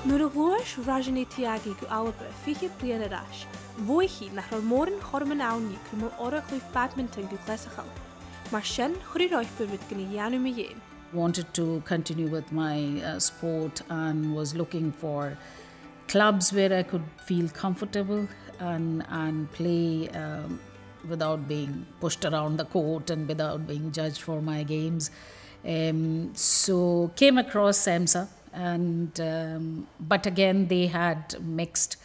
Nuair a glóis Rajani Tyagi go ALBA fiche bliana rais, bhuaigh nach raibh mór an chorman áni go mar ora chuig badminton go chlesachal. Mar sin chuirí roiithbe rid gona dheanú a dhéin. Wanted to continue with my sport and was looking for clubs where I could feel comfortable and play without being pushed around the court and without being judged for my games. So came across SEMSA, and but again they had mixed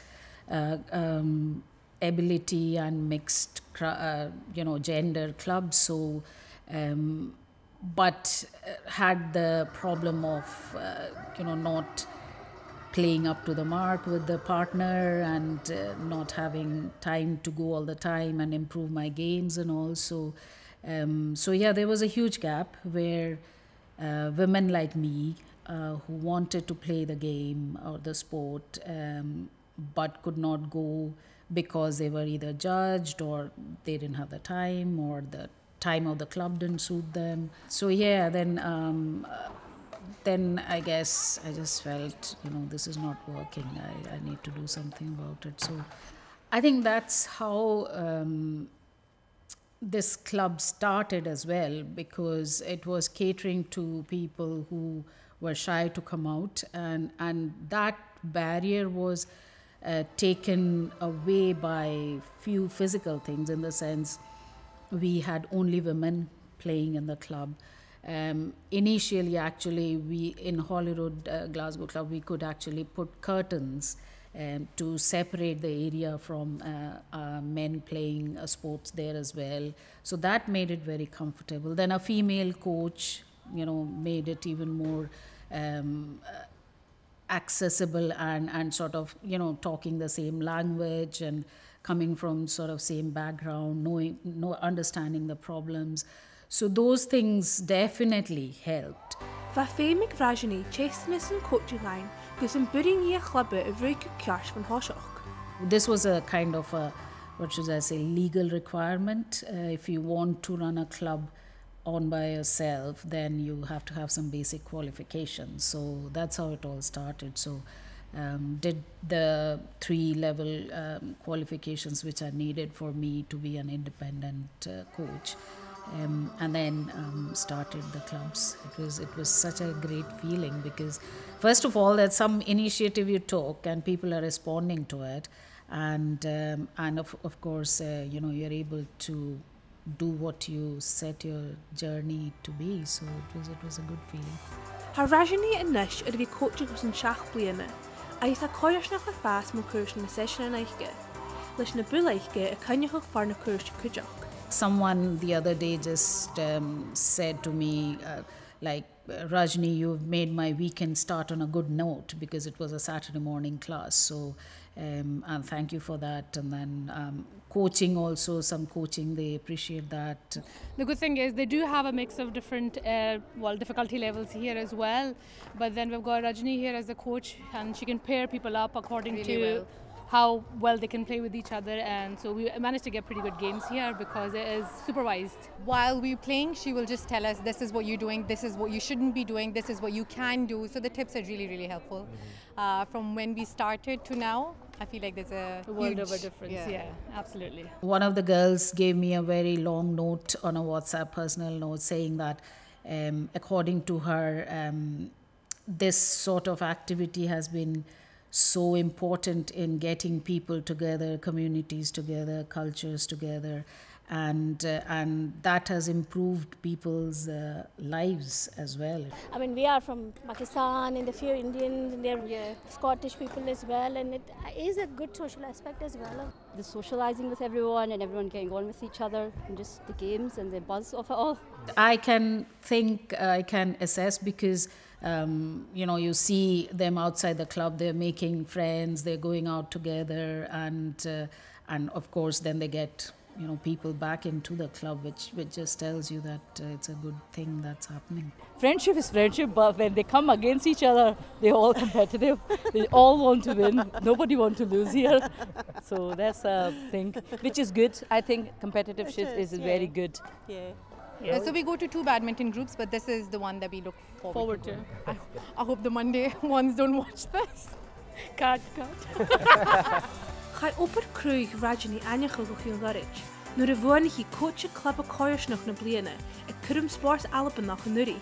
ability and mixed gender clubs. So but had the problem of not playing up to the mark with the partner and not having time to go all the time and improve my games and all. So yeah, there was a huge gap where women like me who wanted to play the game or the sport but could not go because they were either judged or they didn't have the time or the time of the club didn't suit them. So yeah, then I guess I just felt, this is not working. I need to do something about it. So I think that's how this club started as well, because it was catering to people who were shy to come out, and that barrier was taken away by few physical things, in the sense we had only women playing in the club. Initially, actually, we in Holyrood Glasgow Club, we could actually put curtains to separate the area from men playing sports there as well. So that made it very comfortable. Then a female coach, made it even more accessible and sort of, talking the same language and coming from sort of same background, understanding the problems. So those things definitely helped. Va Faic Rajani chastenis and coaching line goes in budding ye club a very good cash from Hoshok. This was a kind of a, what should I say, legal requirement. If you want to run a club on by yourself, then you have to have some basic qualifications. So that's how it all started. So did the 3-level qualifications which are needed for me to be an independent coach. And then started the clubs. It was such a great feeling, because first of all, that's some initiative you took and people are responding to it, and of course you're able to do what you set your journey to be. So it was a good feeling. Har Rajani and Nish are the coaching was in Shach bliana. I sa coidse fast more course na session and Eiche. Lish na buleiche a kanyach far na course kujak. Someone the other day just said to me, Rajani, you've made my weekend start on a good note, because it was a Saturday morning class. So, and thank you for that. And then coaching also, some coaching, they appreciate that. The good thing is they do have a mix of different difficulty levels here as well. But then we've got Rajani here as a coach, and she can pair people up according to how well they can play with each other, and so we managed to get pretty good games here because it is supervised. While we're playing, she will just tell us, this is what you're doing, this is what you shouldn't be doing, this is what you can do. So the tips are really, really helpful. From when we started to now, I feel like there's a world of a difference. Yeah, absolutely. One of the girls gave me a very long note on a WhatsApp personal note saying that according to her, this sort of activity has been so important in getting people together, communities together, cultures together, and that has improved people's lives as well. I mean, we are from Pakistan, and a few Indians, and there are Scottish people as well, and it is a good social aspect as well. The socializing with everyone and everyone getting on with each other, and just the games and the buzz of it all. I can assess, because you see them outside the club, they're making friends, they're going out together, and of course then they get people back into the club, which just tells you that it's a good thing that's happening. Friendship is friendship, but when they come against each other, they're all competitive. They all want to win. Nobody wants to lose here. So that's a thing, which is good. I think competitive shit is very good. Yeah. So we go to 2 badminton groups, but this is the one that we look forward to. I hope the Monday ones don't watch this. Cut. Chai opar crúig Rajani Tyagi go chi'n garage. Nuair a bhuain hí coach club coidse na bliadhna ag cuireadh spás ALBA nach an nuaí.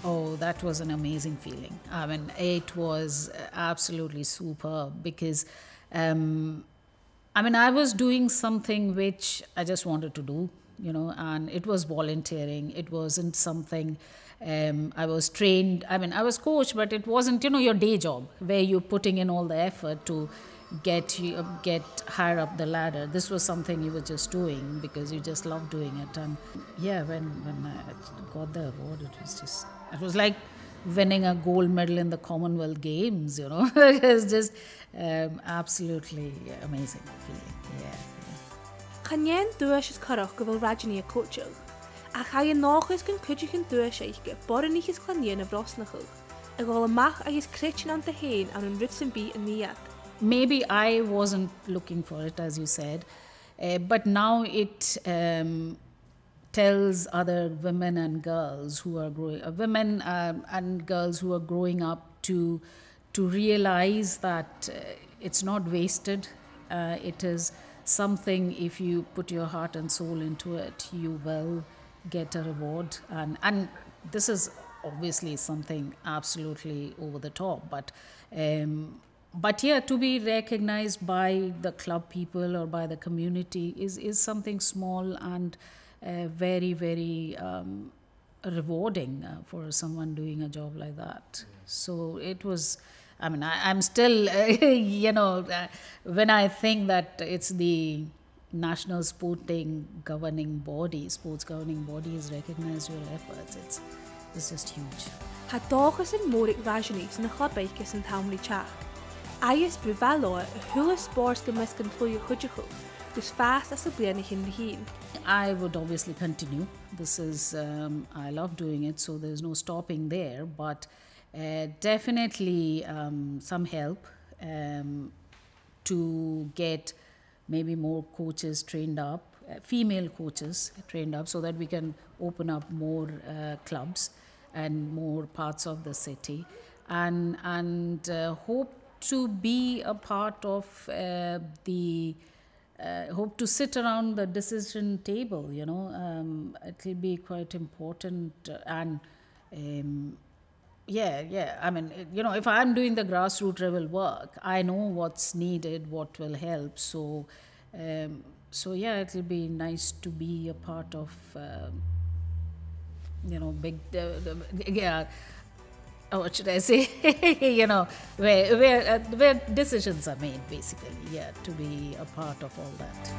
Oh, that was an amazing feeling. I mean, it was absolutely superb because, I was doing something which I just wanted to do, and it was volunteering. It wasn't something I was trained. I was coached, but it wasn't, your day job where you're putting in all the effort to get higher up the ladder. This was something you were just doing because you just love doing it. And yeah, when I got the award, it was like winning a gold medal in the Commonwealth Games, It was just absolutely amazing feeling, yeah. Chanéan dúis is carach go bhfuil Rajani a coachil. A chaie náchas gan cuideach an dúis éige boraních is chanéan a bhrosnachil. A gáil amach agus creitin an de héin an ritsin bí an níad. Maybe I wasn't looking for it, as you said, but now it tells other women and girls who are growing up to realize that it's not wasted. It is something, if you put your heart and soul into it, you will get a reward. And this is obviously something absolutely over the top, but yeah, to be recognized by the club people or by the community is something small and very, very rewarding for someone doing a job like that. So it was, I'm still, when I think that it's the national sports governing body is recognized your efforts, it's just huge. Tá dáchas an mór ag Rajani san na chlabéice an tamlaí teach. Agus bu bhealóa a thula spás go mis gan plúi a chuideachú, gus fast as a bliana chin na hín. I would obviously continue. This is, I love doing it, so there's no stopping there, but definitely some help to get maybe more coaches trained up, female coaches trained up, so that we can open up more clubs and more parts of the city, and hope to be a part of hope to sit around the decision table, it will be quite important. And if I'm doing the grassroots level work, I know what's needed, what will help. So yeah, it will be nice to be a part of, what should I say? Where decisions are made, basically. Yeah, to be a part of all that.